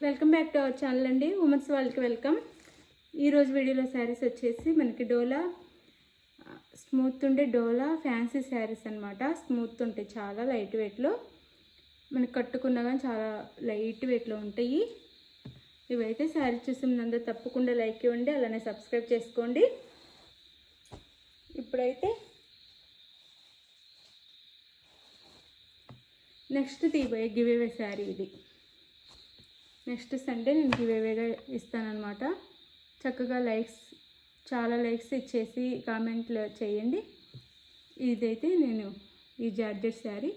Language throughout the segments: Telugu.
Welcome back to our channel అండి. ఉమెన్స్ వాళ్ళకి వెల్కమ్. ఈరోజు వీడియోలో శారీస్ వచ్చేసి మనకి డోలా స్మూత్ ఉండే డోలా ఫ్యాన్సీ శారీస్ అనమాట. స్మూత్ ఉంటాయి, చాలా లైట్ వెయిట్లో మనకి కట్టుకున్నా కానీ చాలా లైట్ వెయిట్లో ఉంటాయి. ఇవైతే శారీ చూసి అందరూ తప్పకుండా లైక్ ఇవ్వండి, అలానే సబ్స్క్రైబ్ చేసుకోండి. ఇప్పుడైతే నెక్స్ట్ తీయబోయే గివేవే శారీ ఇది. నెక్స్ట్ సండే నేను గివేవేగా ఇస్తానన్నమాట. చక్కగా చాలా లైక్స్ ఇచ్చేసి కామెంట్లు చేయండి. ఇదైతే నేను ఈ జార్జెట్ శారీ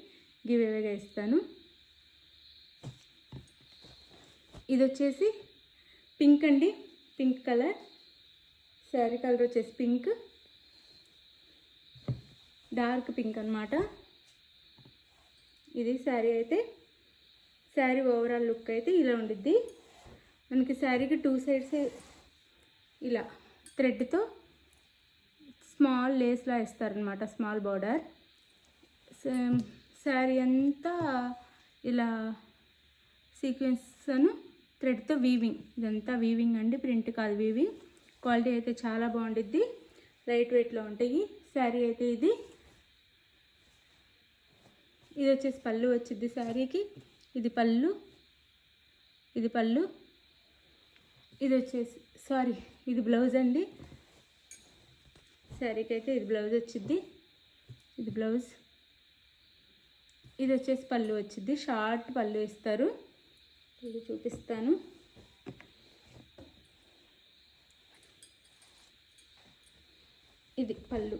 గివేవేగా ఇస్తాను. ఇది వచ్చేసి పింక్ అండి, పింక్ కలర్ శారీ కలర్ వచ్చేసి పింక్, డార్క్ పింక్ అన్నమాట. ఇది శారీ అయితే శారీ ఓవరాల్ లుక్ అయితే ఇలా ఉండిద్ది. మనకి శారీకి 2 సైడ్స్ ఇలా థ్రెడ్తో స్మాల్ లేస్లా ఇస్తారనమాట, స్మాల్ బార్డర్. శారీ అంతా ఇలా సీక్వెన్స్ అను థ్రెడ్తో వీవింగ్, ఇదంతా వీవింగ్ అండి, ప్రింట్ కాదు వీవింగ్. క్వాలిటీ అయితే చాలా బాగుండిద్ది, లైట్ వెయిట్లో ఉంటాయి. శారీ అయితే ఇది వచ్చేసి పళ్ళు వచ్చింది శారీకి. ఇది పళ్ళు, ఇది పళ్ళు, ఇది వచ్చేసి ఇది బ్లౌజ్ అండి. శారీకి అయితే ఇది బ్లౌజ్ వచ్చింది, ఇది బ్లౌజ్. ఇది వచ్చేసి పళ్ళు వచ్చింది, షార్ట్ పళ్ళు ఇస్తారు. ఇది చూపిస్తాను. ఇది పళ్ళు,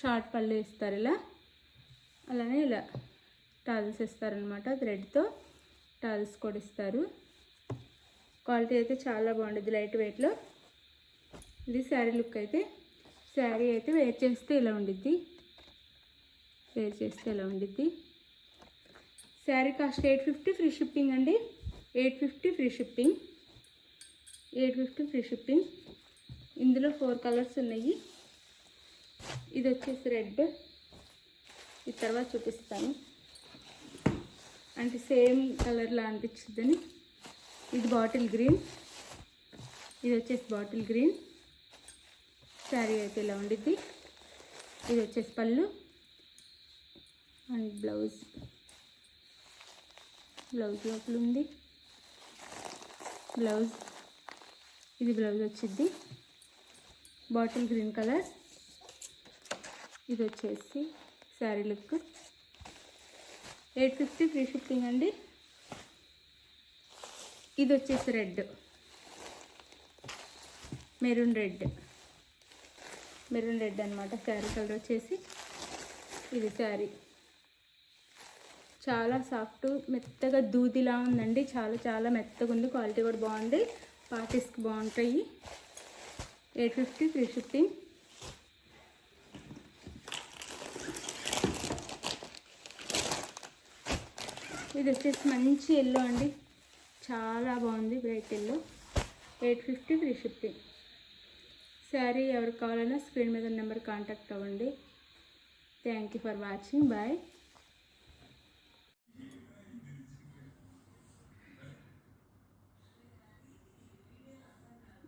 షార్ట్ పళ్ళు ఇస్తారు ఇలా. అలానే ఇలా టాల్స్ ఇస్తారనమాట, థ్రెడ్తో టాల్స్ కూడా ఇస్తారు. క్వాలిటీ అయితే చాలా బాగుంటుంది, లైట్ వెయిట్లో. ఇది శారీ లుక్ అయితే. శారీ అయితే వేర్ చేస్తే ఇలా ఉండిద్ది, వేర్ చేస్తే ఇలా ఉండిద్ది. శారీ కాస్ట్ 850 ఫ్రీ షిప్పింగ్ అండి. 850 ఫ్రీ షిప్పింగ్, 850 ఫ్రీ షిప్పింగ్. ఇందులో 4 కలర్స్ ఉన్నాయి. ఇది వచ్చేసి రెడ్, ఇది తర్వాత చూపిస్తాను, అంటే సేమ్ కలర్లా అనిపించిందని. ఇది బాటిల్ గ్రీన్, ఇది వచ్చేసి బాటిల్ గ్రీన్. శారీ అయితే ఇలా ఉండిద్ది. ఇది వచ్చేసి పళ్ళు అండ్ బ్లౌజ్ లోపల ఉంది బ్లౌజ్. ఇది బ్లౌజ్ వచ్చింది బాటిల్ గ్రీన్ కలర్. ఇది వచ్చేసి శారీ లుక్. 850 ఫ్రీ షిప్పింగ్ అండి. ఇది వచ్చేసి రెడ్, మెరూన్ రెడ్ అనమాట శారీ కలర్ వచ్చేసి. ఇది శారీ చాలా సాఫ్ట్, మెత్తగా దూదిలా ఉందండి, చాలా మెత్తగా ఉంది. క్వాలిటీ కూడా బాగుంది, పార్టీస్కి బాగుంటాయి. 850 ఫ్రీ షిప్పింగ్. ఇది వచ్చేసి మంచి ఎల్లో అండి, చాలా బాగుంది, bright yellow. 850 free shipping. Sari ఎవరికి కావాలన్నా స్క్రీన్ మీద నెంబర్ కాంటాక్ట్ అవ్వండి. Thank you for watching, bye.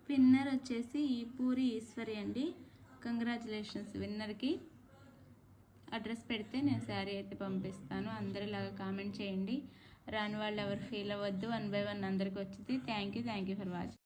Winner వచ్చేసి ఈ పూరి ఈశ్వరి అండి. కంగ్రాచులేషన్స్ విన్నర్కి. అడ్రస్ పెడితే నేను శారీ అయితే పంపిస్తాను. అందరిలాగా కామెంట్ చేయండి. రాని వాళ్ళు ఎవరు ఫీల్ అవ్వద్దు, 1 by 1 అందరికి వచ్చింది. Thank you for watching.